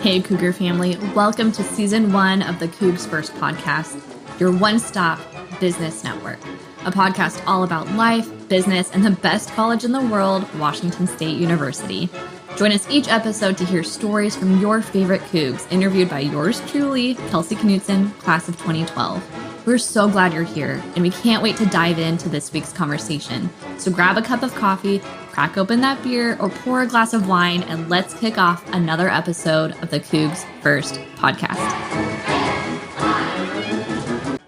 Hey, Cougar family. Welcome to Season 1 of the CougsFirst podcast, your one-stop business network, a podcast all about life, business, and the best college in the world, Washington State University. Join us each episode to hear stories from your favorite Cougs, interviewed by yours truly, Kelsey Knutson, class of 2012. We're so glad you're here, and we can't wait to dive into this week's conversation. So grab a cup of coffee, crack open that beer, or pour a glass of wine, and let's kick off another episode of the CougsFirst podcast.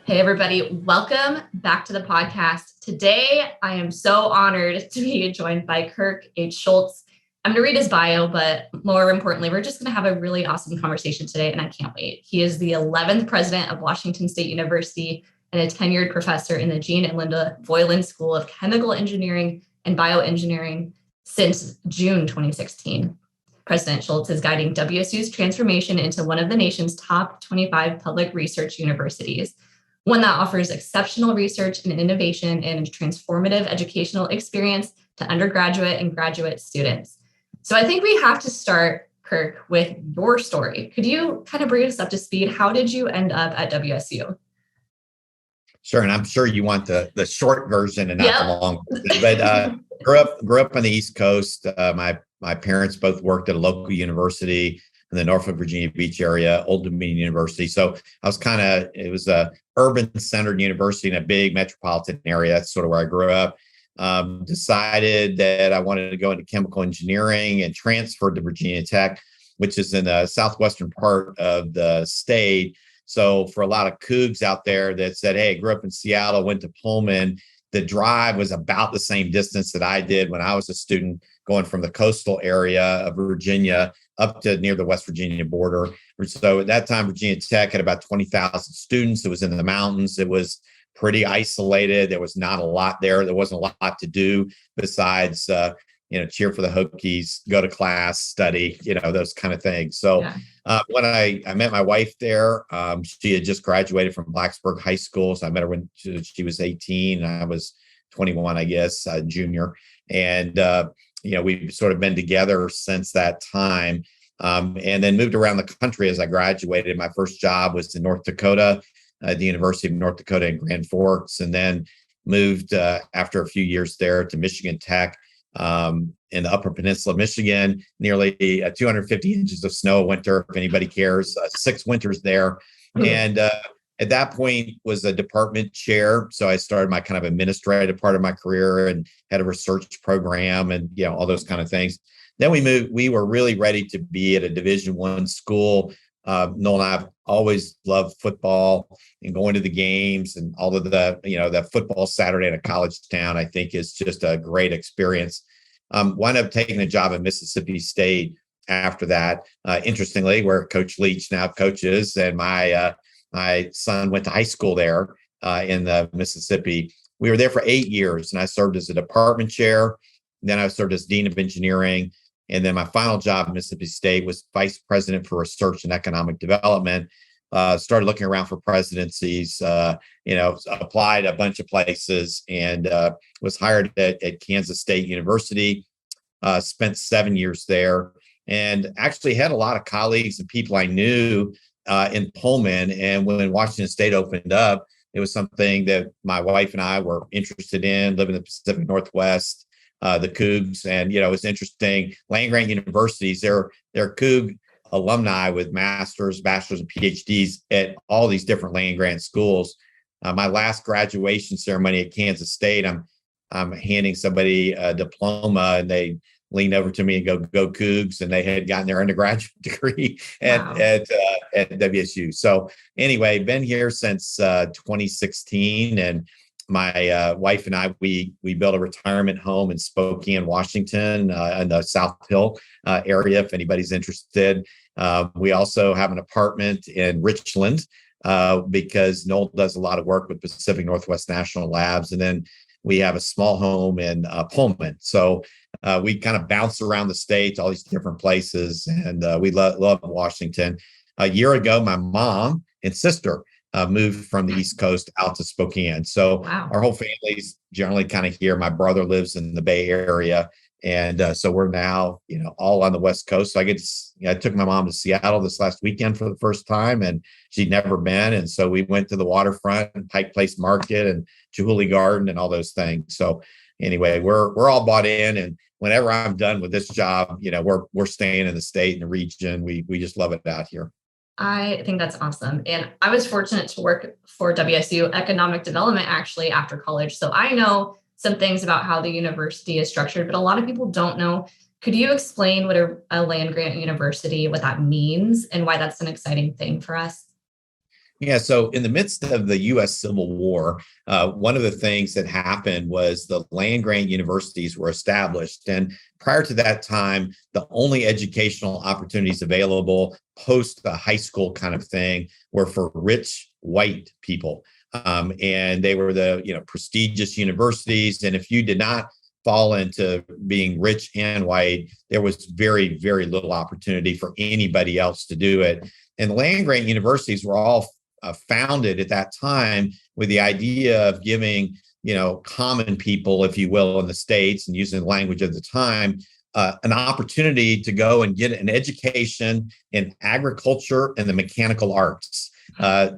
Hey, everybody. Welcome back to the podcast. Today, I am so honored to be joined by Kirk H. Schulz. I'm going to read his bio, but more importantly, we're just going to have a really awesome conversation today, and I can't wait. He is the 11th president of Washington State University and a tenured professor in the Jean and Linda Voiland School of Chemical Engineering and Bioengineering since June 2016. President Schulz is guiding WSU's transformation into one of the nation's top 25 public research universities, one that offers exceptional research and innovation and transformative educational experience to undergraduate and graduate students. So I think we have to start, Kirk, with your story. Could you kind of bring us up to speed? How did you end up at WSU? Sure, and I'm sure you want the short version and not the long version. But grew up on the East Coast. My parents both worked at a local university in the Norfolk, Virginia Beach area, Old Dominion University. So I was it was a urban centered university in a big metropolitan area. That's sort of where I grew up. Decided that I wanted to go into chemical engineering and transferred to Virginia Tech, which is in the southwestern part of the state. So for a lot of Cougs out there that said, hey, grew up in Seattle, went to Pullman, the drive was about the same distance that I did when I was a student going from the coastal area of Virginia up to near the West Virginia border. So at that time, Virginia Tech had about 20,000 students. It was in the mountains. It was pretty isolated. There was not a lot there. There wasn't a lot to do besides, cheer for the Hokies, go to class, study, those kind of things. So when I met my wife there, she had just graduated from Blacksburg High School. So I met her when she was 18 and I was 21, I guess, junior. And, we've sort of been together since that time, and then moved around the country as I graduated. My first job was in North Dakota, at the University of North Dakota in Grand Forks, and then moved after a few years there to Michigan Tech in the Upper Peninsula of Michigan, nearly 250 inches of snow a winter, if anybody cares, 6 winters there. And at that point was a department chair. So I started my kind of administrative part of my career and had a research program and, all those kind of things. Then we moved, we were really ready to be at a Division I school. Noel and I've always loved football and going to the games and all of the football Saturday in a college town, I think is just a great experience. Wound up taking a job at Mississippi State after that, interestingly, where Coach Leach now coaches, and my son went to high school there in the Mississippi. We were there for 8 years, and I served as a department chair. Then I served as dean of engineering. And then my final job at Mississippi State was vice president for research and economic development. Started looking around for presidencies, applied a bunch of places, and was hired at Kansas State University. Spent 7 years there, and actually had a lot of colleagues and people I knew in Pullman. And when Washington State opened up, it was something that my wife and I were interested in, living in the Pacific Northwest. The Cougs, and it's interesting. Land-grant universities, they're Coug alumni with masters, bachelors, and PhDs at all these different land-grant schools. My last graduation ceremony at Kansas State, I'm handing somebody a diploma, and they lean over to me and go Cougs, and they had gotten their undergraduate degree at WSU. So anyway, been here since 2016, and my wife and I, we built a retirement home in Spokane, Washington, in the South Hill area, if anybody's interested. We also have an apartment in Richland because Noel does a lot of work with Pacific Northwest National Labs. And then we have a small home in Pullman. So we kind of bounce around the state, all these different places, and we love Washington. A year ago, my mom and sister moved from the East Coast out to Spokane. So Our whole family's generally kind of here. My brother lives in the Bay Area. So we're now, all on the West Coast. So I took my mom to Seattle this last weekend for the first time, and she'd never been. And so we went to the waterfront and Pike Place Market and Chihuly Garden and all those things. So anyway, we're all bought in. And whenever I'm done with this job, we're staying in the state and the region. We just love it out here. I think that's awesome. And I was fortunate to work for WSU Economic Development actually after college. So I know some things about how the university is structured, but a lot of people don't know. Could you explain what a land grant university, what that means and why that's an exciting thing for us? Yeah, so in the midst of the U.S. Civil War, one of the things that happened was the land grant universities were established. And prior to that time, the only educational opportunities available post the high school kind of thing were for rich white people. And they were the prestigious universities. And if you did not fall into being rich and white, there was very, very little opportunity for anybody else to do it. And land grant universities were all founded at that time with the idea of giving, common people, if you will, in the States and using the language of the time, an opportunity to go and get an education in agriculture and the mechanical arts.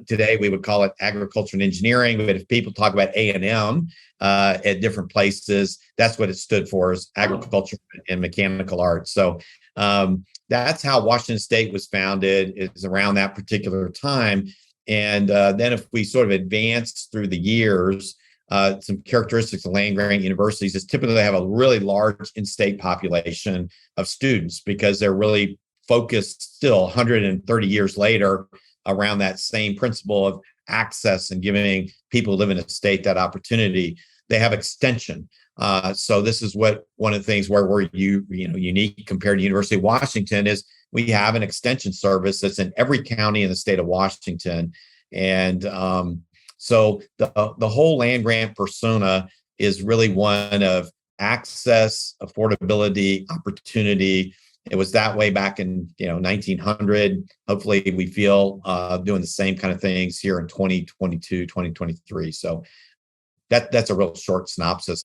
Today, we would call it agriculture and engineering, but if people talk about A&M at different places, that's what it stood for, is agriculture and mechanical arts. So that's how Washington State was founded, is around that particular time. And then if we sort of advance through the years, some characteristics of land grant universities is typically they have a really large in-state population of students because they're really focused still 130 years later around that same principle of access and giving people who live in a state that opportunity. They have extension. So this is one of the things where we're unique compared to University of Washington is we have an extension service that's in every county in the state of Washington. And so the whole land grant persona is really one of access, affordability, opportunity. It was that way back in 1900. Hopefully we feel doing the same kind of things here in 2022, 2023. So that's a real short synopsis.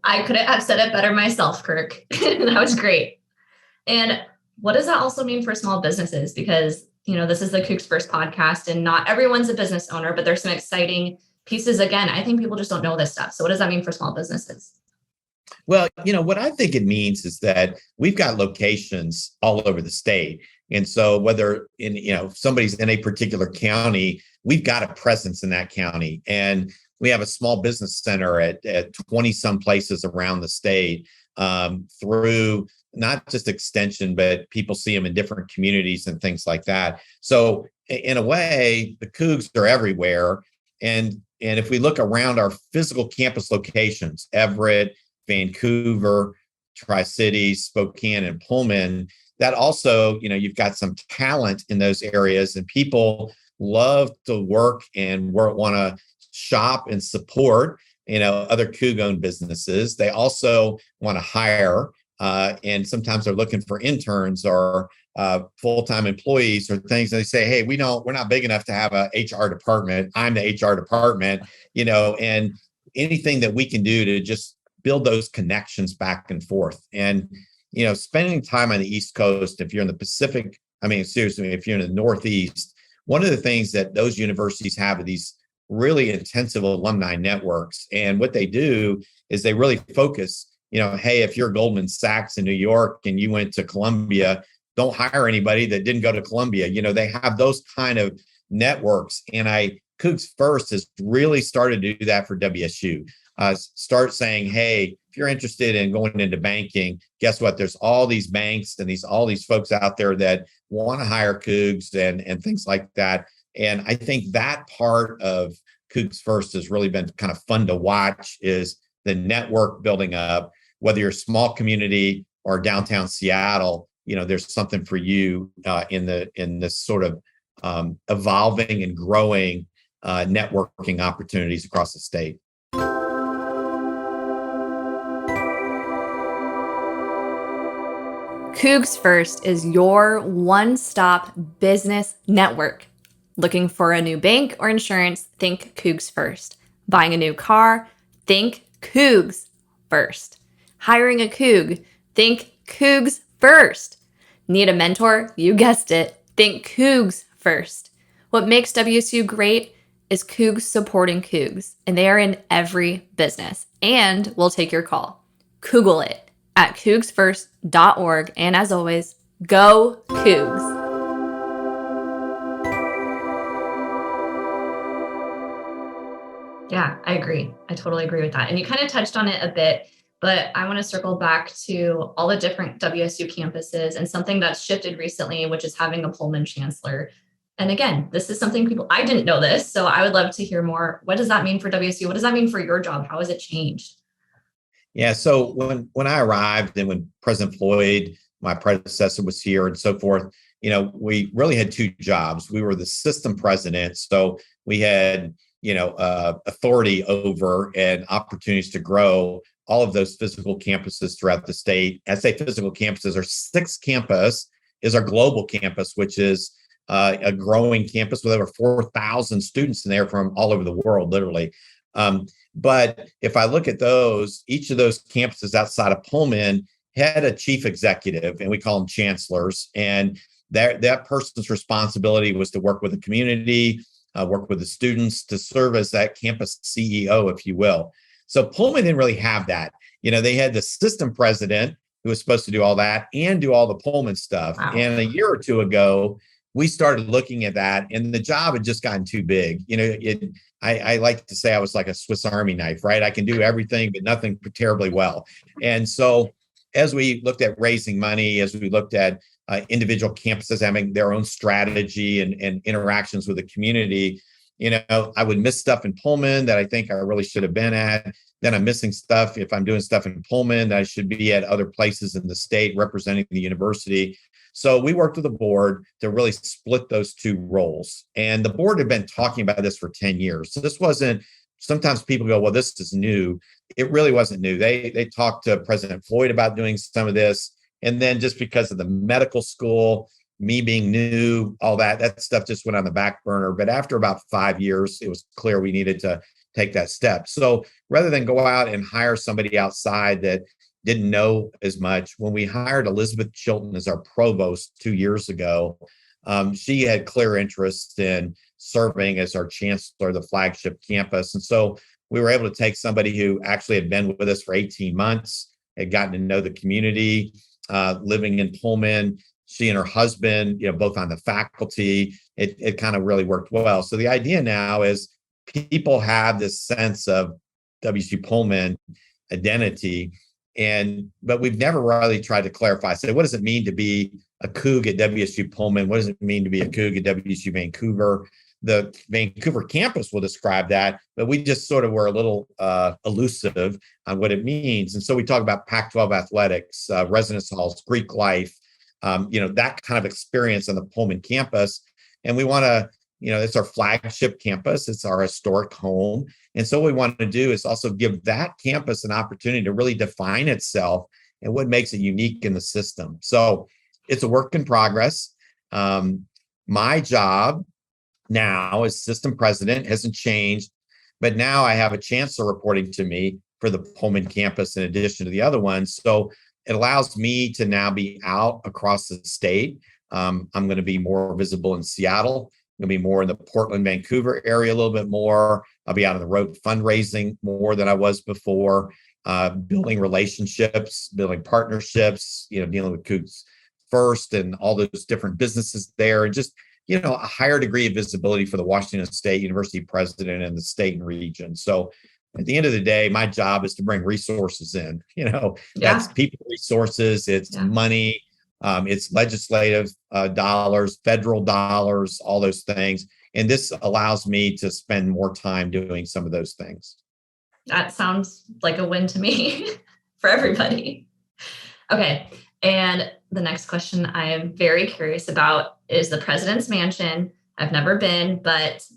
I couldn't have said it better myself, Kirk. That was great. And what does that also mean for small businesses? Because, this is the CougsFirst podcast and not everyone's a business owner, but there's some exciting pieces. Again, I think people just don't know this stuff. So what does that mean for small businesses? Well, what I think it means is that we've got locations all over the state. And so whether if somebody's in a particular county, we've got a presence in that county. And we have a small business center at 20 some places around the state through not just extension, but people see them in different communities and things like that. So in a way, the Cougs are everywhere. And if we look around our physical campus locations, Everett, Vancouver, Tri-Cities, Spokane, and Pullman, that also, you've got some talent in those areas and people love to work and want to shop and support, other Coug-owned businesses. They also want to hire, and sometimes they're looking for interns or full-time employees or things. And they say, hey, we're not big enough to have a HR department. I'm the HR department, and anything that we can do to just build those connections back and forth. And, spending time on the East Coast, if you're in the Pacific, seriously, if you're in the Northeast, one of the things that those universities have are these really intensive alumni networks. And what they do is they really focus, hey, if you're Goldman Sachs in New York and you went to Columbia, don't hire anybody that didn't go to Columbia. They have those kind of networks. And CougsFirst has really started to do that for WSU. Start saying, hey, if you're interested in going into banking, guess what? There's all these banks and all these folks out there that want to hire Cougs and things like that. And I think that part of CougsFirst has really been kind of fun to watch, is the network building up, whether you're a small community or downtown Seattle, there's something for you in this sort of evolving and growing networking opportunities across the state. CougsFirst is your one-stop business network. Looking for a new bank or insurance? Think CougsFirst. Buying a new car? Think CougsFirst. Hiring a Coug? Think CougsFirst. Need a mentor? You guessed it. Think CougsFirst. What makes WSU great is Cougs supporting Cougs, and they are in every business. And we'll take your call. Google it at CougsFirst.org. And as always, go Cougs. Yeah, I agree. I totally agree with that. And you kind of touched on it a bit, but I want to circle back to all the different WSU campuses and something that's shifted recently, which is having a Pullman chancellor. And again, this is something I didn't know this, so I would love to hear more. What does that mean for WSU? What does that mean for your job? How has it changed? Yeah, so when I arrived and when President Floyd, my predecessor, was here and so forth, we really had two jobs. We were the system president, so we had authority over and opportunities to grow all of those physical campuses throughout the state. I say physical campuses. Our sixth campus is our global campus, which is a growing campus with over 4,000 students in there from all over the world, literally. But if I look at each of those campuses outside of Pullman had a chief executive, and we call them chancellors. And that person's responsibility was to work with the community, work with the students, to serve as that campus CEO, if you will. So Pullman didn't really have that. They had the system president who was supposed to do all that and do all the Pullman stuff. Wow. And a year or two ago, we started looking at that, and the job had just gotten too big. I like to say I was like a Swiss Army knife, right? I can do everything, but nothing terribly well. And so as we looked at raising money, as we looked at individual campuses having their own strategy and interactions with the community, I would miss stuff in Pullman that I think I really should have been at. Then I'm missing stuff if I'm doing stuff in Pullman that I should be at other places in the state representing the university. So we worked with the board to really split those two roles. And the board had been talking about this for 10 years. So this wasn't, sometimes people go, well, this is new. It really wasn't new. They talked to President Floyd about doing some of this. And then just because of the medical school, me being new, all that stuff just went on the back burner. But after about 5 years, it was clear we needed to take that step. So rather than go out and hire somebody outside that didn't know as much, when we hired Elizabeth Chilton as our provost 2 years ago, she had clear interest in serving as our chancellor of the flagship campus. And so we were able to take somebody who actually had been with us for 18 months, had gotten to know the community, living in Pullman. She and her husband, both on the faculty, it kind of really worked well. So the idea now is people have this sense of WSU Pullman identity, but we've never really tried to clarify. So what does it mean to be a Coug at WSU Pullman? What does it mean to be a Coug at WSU Vancouver? The Vancouver campus will describe that, but we just sort of were a little elusive on what it means. And so we talk about Pac-12 athletics, residence halls, Greek life, that kind of experience on the Pullman campus. And we want to, it's our flagship campus. It's our historic home. And so what we want to do is also give that campus an opportunity to really define itself and what makes it unique in the system. So it's a work in progress. My job now as system president hasn't changed, but now I have a chancellor reporting to me for the Pullman campus in addition to the other ones. So it allows me to now be out across the state. I'm going to be more visible in Seattle. I'm going to be more in the Portland, Vancouver area a little bit more. I'll be out on the road fundraising more than I was before, building relationships, building partnerships, dealing with CougsFirst and all those different businesses there, and just a higher degree of visibility for the Washington State University president and the state and region. So at the end of the day, my job is to bring resources in, that's people resources, it's money, it's legislative dollars, federal dollars, all those things. And this allows me to spend more time doing some of those things. That sounds like a win to me for everybody. Okay. And the next question I am very curious about is the President's Mansion. I've never been, but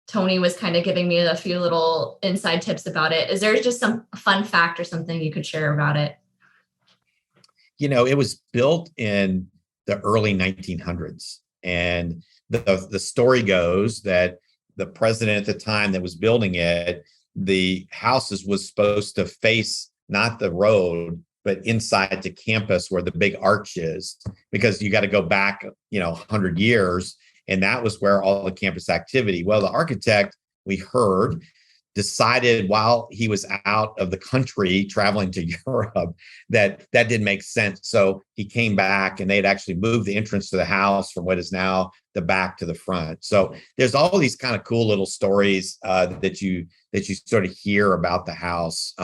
Tony was kind of giving me a few little inside tips about it. Is there just some fun fact or something you could share about it? It was built in the early 1900s. And the story goes that the president at the time that was building it, the houses was supposed to face not the road, but inside to campus where the big arch is, because you got to go back, 100 years. And that was where all the campus activity. Well, the architect, we heard, decided while he was out of the country traveling to Europe that didn't make sense. So he came back, and they had actually moved the entrance to the house from what is now the back to the front. So there's all these kind of cool little stories that you sort of hear about the house.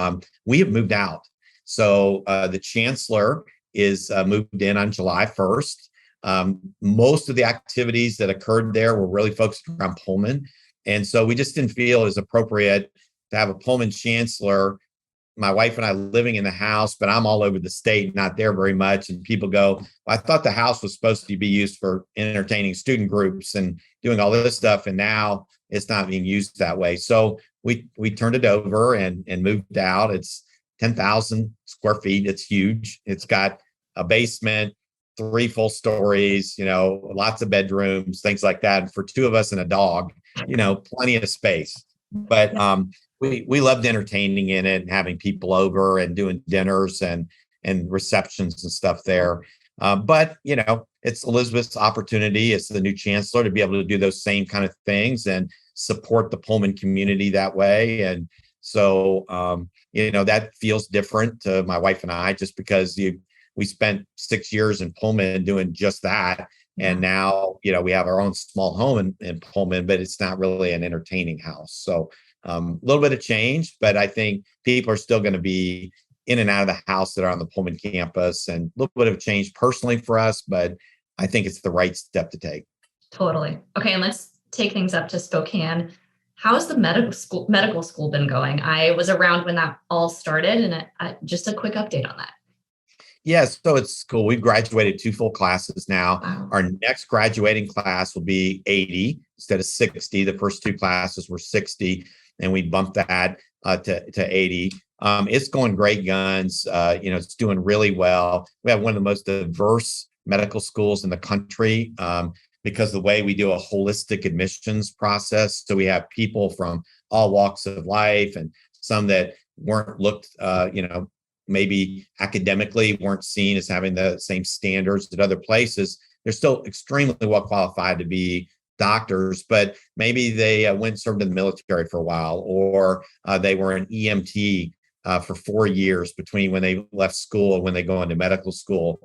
We have moved out. So the chancellor is moved in on July 1st. Most of the activities that occurred there were really focused around Pullman. And so we just didn't feel it was appropriate to have a Pullman chancellor, my wife and I living in the house, but I'm all over the state, not there very much. And people go, well, I thought the house was supposed to be used for entertaining student groups and doing all this stuff. And now it's not being used that way. So we turned it over and moved out. It's 10,000 square feet. It's huge. It's got a basement, 3 full stories, lots of bedrooms, things like that. And for 2 of us and a dog, plenty of space. But we loved entertaining in it and having people over and doing dinners and receptions and stuff there. But it's Elizabeth's opportunity. It's the new chancellor to be able to do those same kind of things and support the Pullman community that way. And so, that feels different to my wife and I, just because we spent 6 years in Pullman doing just that. And now, we have our own small home in Pullman, but it's not really an entertaining house. So a little bit of change, but I think people are still going to be in and out of the house that are on the Pullman campus, and a little bit of change personally for us, but I think it's the right step to take. Totally. Okay. And let's take things up to Spokane. How's the medical school been going? I was around when that all started, and just a quick update on that. Yes, so it's cool. We've graduated 2 full classes now. Wow. Our next graduating class will be 80 instead of 60. The first 2 classes were 60, and we bumped that to 80. It's going great guns. It's doing really well. We have one of the most diverse medical schools in the country because of the way we do a holistic admissions process. So we have people from all walks of life, and some that weren't looked, maybe academically weren't seen as having the same standards at other places. They're still extremely well qualified to be doctors, but maybe they went and served in the military for a while, or they were an EMT for 4 years between when they left school and when they go into medical school.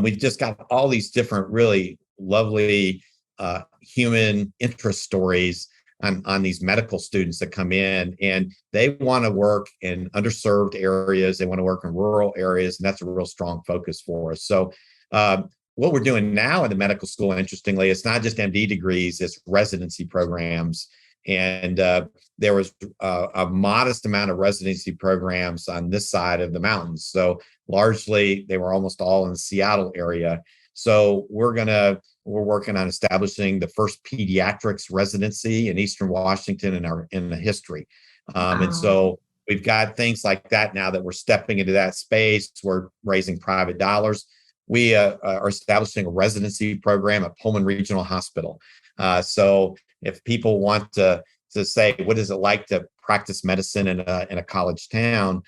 We've just got all these different really lovely human interest stories on these medical students that come in, and they want to work in underserved areas. They want to work in rural areas, and that's a real strong focus for us. So what we're doing now in the medical school, interestingly, it's not just MD degrees, it's residency programs. And there was a modest amount of residency programs on this side of the mountains. So largely, they were almost all in the Seattle area. So we're working on establishing the first pediatrics residency in Eastern Washington in the history. And so we've got things like that now that we're stepping into that space. We're raising private dollars. We are establishing a residency program at Pullman Regional Hospital. So if people want to say, what is it like to practice medicine in a college town?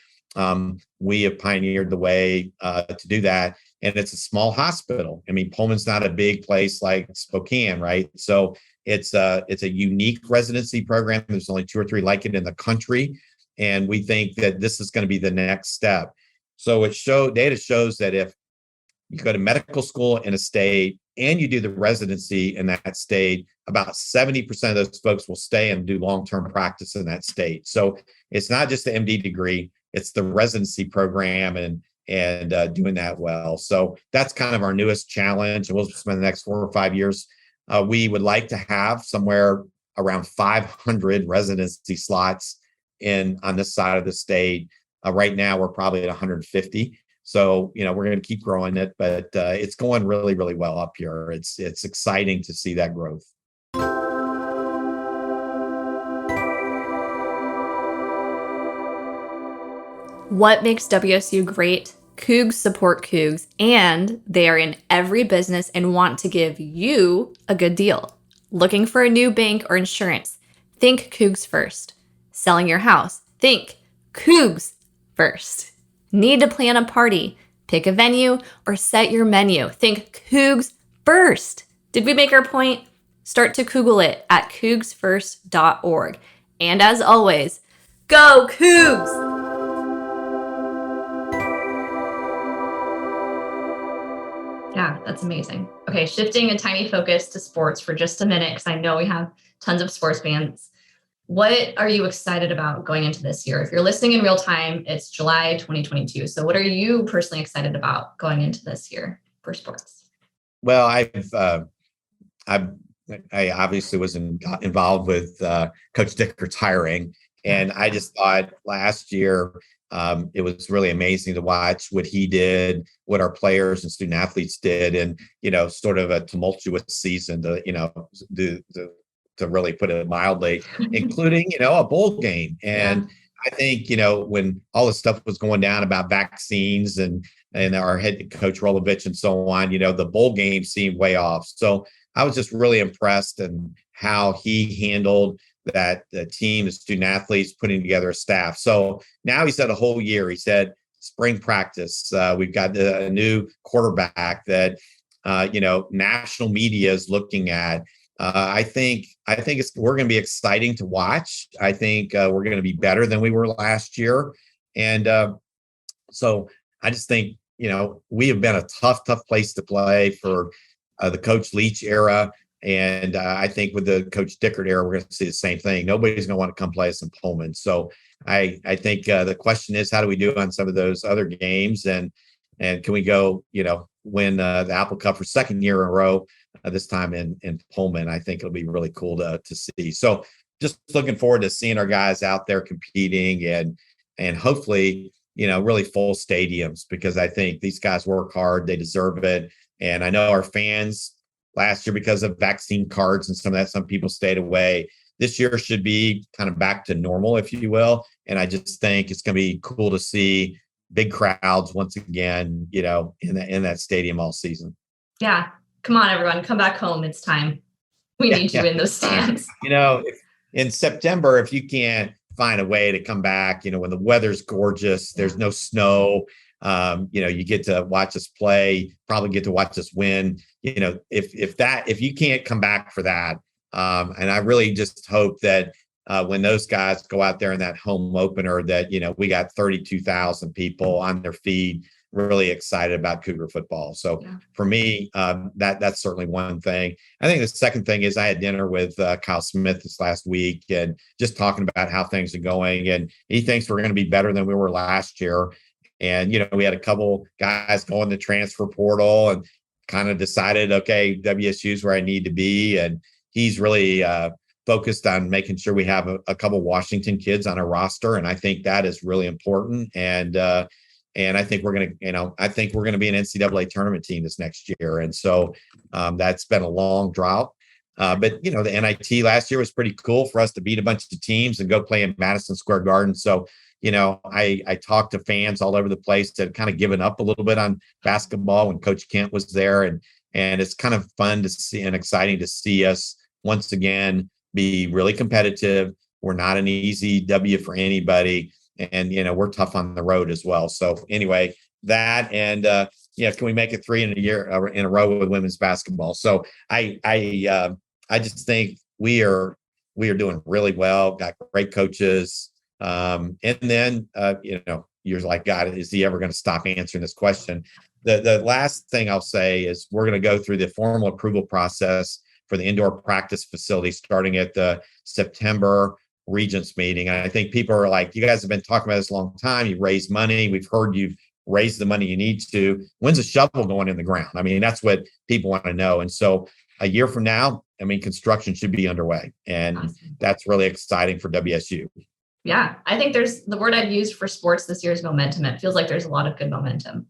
We have pioneered the way to do that. And it's a small hospital. I mean, Pullman's not a big place like Spokane, right? So it's a unique residency program. There's only 2 or 3 like it in the country. And we think that this is going to be the next step. So data shows that if you go to medical school in a state and you do the residency in that state, about 70% of those folks will stay and do long-term practice in that state. So it's not just the MD degree, it's the residency program and doing that well. So that's kind of our newest challenge. And we'll spend the next 4 or 5 years. We would like to have somewhere around 500 residency slots on this side of the state. Right now, we're probably at 150. So, we're going to keep growing it, but it's going really, really well up here. It's exciting to see that growth. What makes WSU great? Cougs support Cougs, and they are in every business and want to give you a good deal. Looking for a new bank or insurance? Think CougsFirst. Selling your house? Think CougsFirst. Need to plan a party, pick a venue, or set your menu? Think CougsFirst. Did we make our point? Start to Google it at CougsFirst.org. And as always, go Cougs! Yeah, that's amazing. Okay, shifting a tiny focus to sports for just a minute, because I know we have tons of sports fans. What are you excited about going into this year? If you're listening in real time, it's July 2022. So what are you personally excited about going into this year for sports? Well, I obviously was involved with Coach Dickert's hiring, and I just thought last year it was really amazing to watch what he did, what our players and student athletes did, and sort of a tumultuous season to really put it mildly, including a bowl game. And I think when all this stuff was going down about vaccines and our head coach Rolovich and so on, the bowl game seemed way off. So I was just really impressed in how he handled that, the team, the student athletes, putting together a staff. So now he said a whole year. He said spring practice. We've got a new quarterback that national media is looking at. I think we're going to be exciting to watch. I think we're going to be better than we were last year, and so I just think we have been a tough place to play for the Coach Leach era, and I think with the Coach Dickert era, we're going to see the same thing. Nobody's going to want to come play us in Pullman. So I think the question is, how do we do on some of those other games, and can we go win the Apple Cup for second year in a row? This time in Pullman. I think it'll be really cool to see. So just looking forward to seeing our guys out there competing and hopefully, really full stadiums, because I think these guys work hard. They deserve it. And I know our fans last year, because of vaccine cards and some of that, some people stayed away. This year should be kind of back to normal, if you will. And I just think it's going to be cool to see big crowds once again, in that stadium all season. Yeah. Come on, everyone, come back home. It's time. We need you in those stands. In September, if you can't find a way to come back, when the weather's gorgeous, there's no snow, you get to watch us play, probably get to watch us win. If you can't come back for that, and I really just hope that when those guys go out there in that home opener, that we got 32,000 people on their feet, really excited about Cougar football. So for me, that's certainly one thing. I think the second thing is I had dinner with Kyle Smith this last week, and just talking about how things are going. And he thinks we're going to be better than we were last year. And, we had a couple guys go in the transfer portal and kind of decided, okay, WSU is where I need to be. And he's really focused on making sure we have a couple Washington kids on our roster. And I think that is really important. And I think we're going to be an NCAA tournament team this next year. And so that's been a long drought. But, the NIT last year was pretty cool for us to beat a bunch of teams and go play in Madison Square Garden. So, I talked to fans all over the place that had kind of given up a little bit on basketball when Coach Kent was there. And it's kind of fun to see and exciting to see us once again be really competitive. We're not an easy W for anybody. And, we're tough on the road as well. So anyway, that and, can we make it 3 in a row with women's basketball? So I just think we are doing really well, got great coaches. And then, you're like, God, is he ever going to stop answering this question? The last thing I'll say is we're going to go through the formal approval process for the indoor practice facility starting at the September Regents meeting. And I think people are like, you guys have been talking about this a long time. You've raised money. We've heard you've raised the money you need to. When's a shovel going in the ground? I mean, that's what people want to know. And so a year from now, construction should be underway. And that's really exciting for WSU. Yeah. I think the word I've used for sports this year is momentum. It feels like there's a lot of good momentum.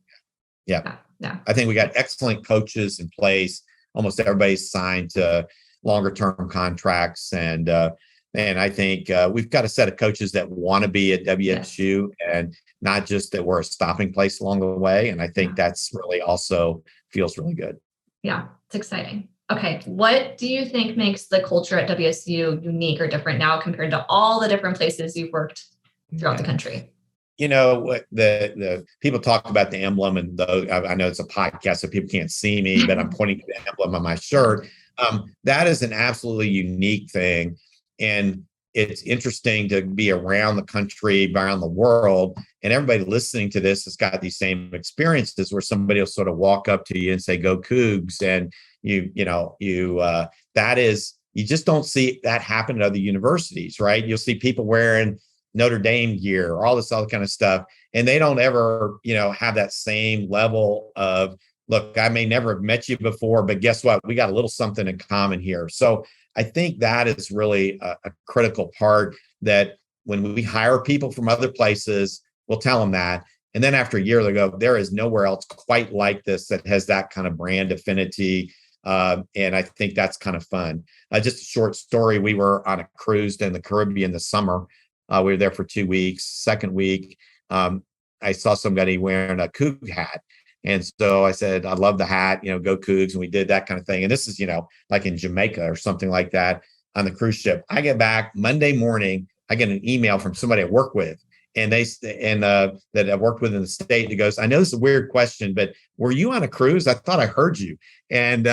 Yeah. I think we got excellent coaches in place. Almost everybody's signed to longer term contracts. And I think we've got a set of coaches that want to be at WSU and not just that we're a stopping place along the way. And I think that's really also feels really good. Yeah, it's exciting. Okay. What do you think makes the culture at WSU unique or different now compared to all the different places you've worked throughout the country? what the people talk about the emblem, and I know it's a podcast, so people can't see me, but I'm pointing to the emblem on my shirt. That is an absolutely unique thing. And it's interesting to be around the country, around the world, and everybody listening to this has got these same experiences where somebody will sort of walk up to you and say, "Go Cougs," and you just don't see that happen at other universities, right? You'll see people wearing Notre Dame gear, all this other kind of stuff, and they don't ever, have that same level of, look, I may never have met you before, but guess what? We got a little something in common here. So I think that is really a critical part, that when we hire people from other places, we'll tell them that. And then after a year, they go, there is nowhere else quite like this that has that kind of brand affinity. And I think that's kind of fun. Just a short story. We were on a cruise in the Caribbean this summer. We were there for 2 weeks. Second week, I saw somebody wearing a Coug hat. And so I said, I love the hat, go Cougs. And we did that kind of thing. And this is, like in Jamaica or something like that on the cruise ship. I get back Monday morning, I get an email from somebody I work with. And that I worked with in the state. He goes, I know this is a weird question, but were you on a cruise? I thought I heard you. And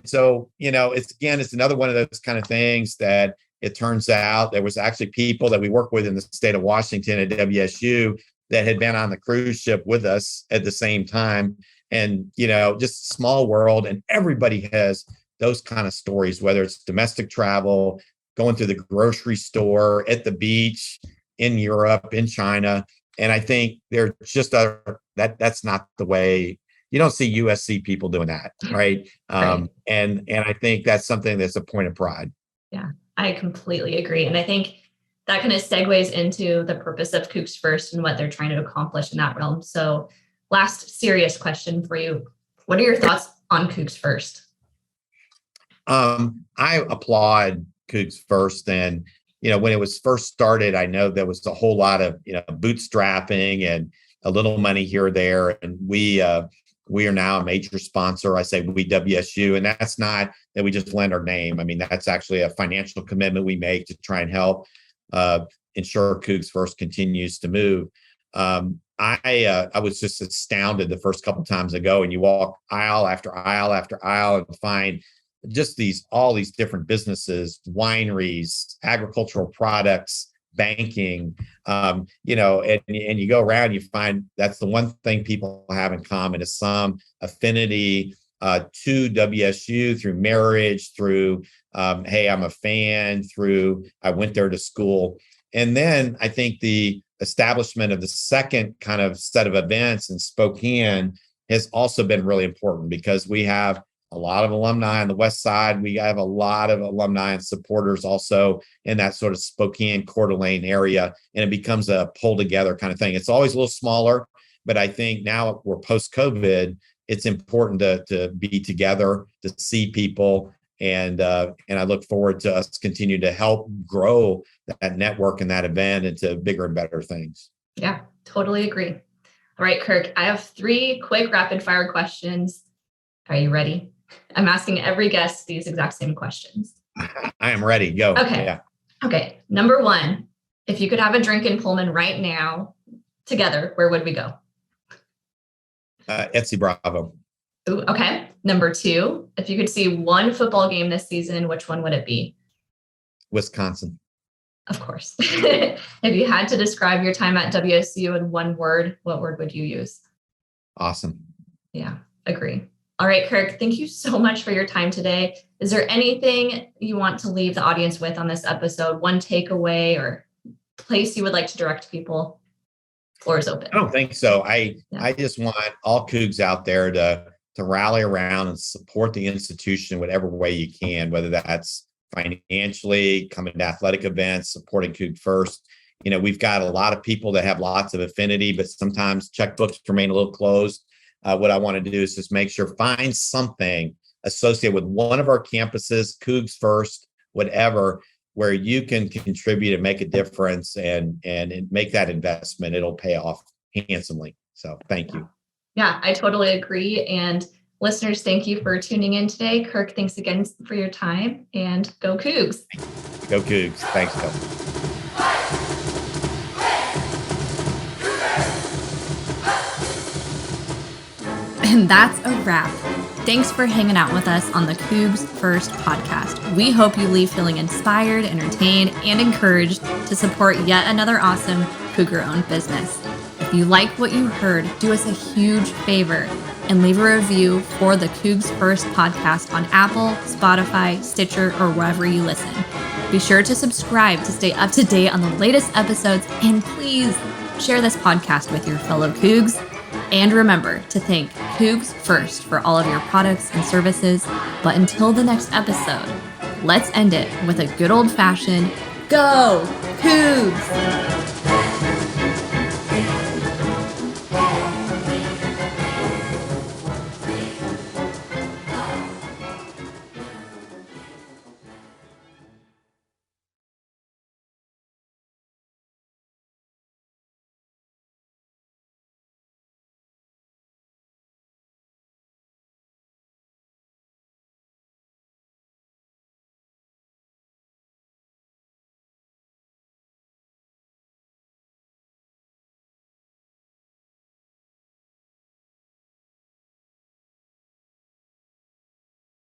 so, it's another one of those kind of things that it turns out there was actually people that we work with in the state of Washington at WSU that had been on the cruise ship with us at the same time. And, just small world, and everybody has those kind of stories, whether it's domestic travel, going to the grocery store, at the beach, in Europe, in China. And I think they're just that's not the way. You don't see USC people doing that, right? Right. And I think that's something that's a point of pride. Yeah, I completely agree. And I think that kind of segues into the purpose of CougsFirst and what they're trying to accomplish in that realm. So last serious question for you. What are your thoughts on CougsFirst? I applaud CougsFirst. And, when it was first started, I know there was a whole lot of, bootstrapping and a little money here or there. And we are now a major sponsor. I say we WSU, and that's not that we just lend our name. I mean, that's actually a financial commitment we make to try and help ensure CougsFirst continues to move. I was just astounded the first couple of times I go, and you walk aisle after aisle after aisle and find just all these different businesses, wineries, agricultural products, banking, and you go around, you find that's the one thing people have in common is some affinity to WSU through marriage, through, hey, I'm a fan, through I went there to school. And then I think the establishment of the second kind of set of events in Spokane has also been really important, because we have a lot of alumni on the West Side. We have a lot of alumni and supporters also in that sort of Spokane, Coeur d'Alene area. And it becomes a pull together kind of thing. It's always a little smaller, but I think now we're post-COVID, it's important to be together, to see people. And I look forward to us continue to help grow that network and that event into bigger and better things. Yeah, totally agree. All right, Kirk, I have 3 quick rapid fire questions. Are you ready? I'm asking every guest these exact same questions. I am ready. Go. Okay. Yeah. Okay. Number 1, if you could have a drink in Pullman right now together, where would we go? Etsy Bravo. Ooh, okay. Number 2, if you could see one football game this season, which one would it be? Wisconsin. Of course. If you had to describe your time at WSU in one word, what word would you use? Awesome. Yeah, agree. All right, Kirk, thank you so much for your time today. Is there anything you want to leave the audience with on this episode? One takeaway or place you would like to direct people? Floor is open. I don't think so. I just want all Cougs out there to rally around and support the institution in whatever way you can, whether that's financially, coming to athletic events, supporting CougsFirst. We've got a lot of people that have lots of affinity, but sometimes checkbooks remain a little closed. What I want to do is just make sure, find something associated with one of our campuses, CougsFirst, whatever, where you can contribute and make a difference and make that investment. It'll pay off handsomely. So thank you. Yeah, I totally agree. And listeners, thank you for tuning in today. Kirk, thanks again for your time, and go Cougs. Go Cougs. Thanks, Phil. And that's a wrap. Thanks for hanging out with us on the CougsFirst podcast. We hope you leave feeling inspired, entertained, and encouraged to support yet another awesome Cougar-owned business. If you like what you heard, do us a huge favor and leave a review for the CougsFirst podcast on Apple, Spotify, Stitcher, or wherever you listen. Be sure to subscribe to stay up to date on the latest episodes, and please share this podcast with your fellow Cougs. And remember to thank CougsFirst for all of your products and services. But until the next episode, let's end it with a good old-fashioned Go Cougs!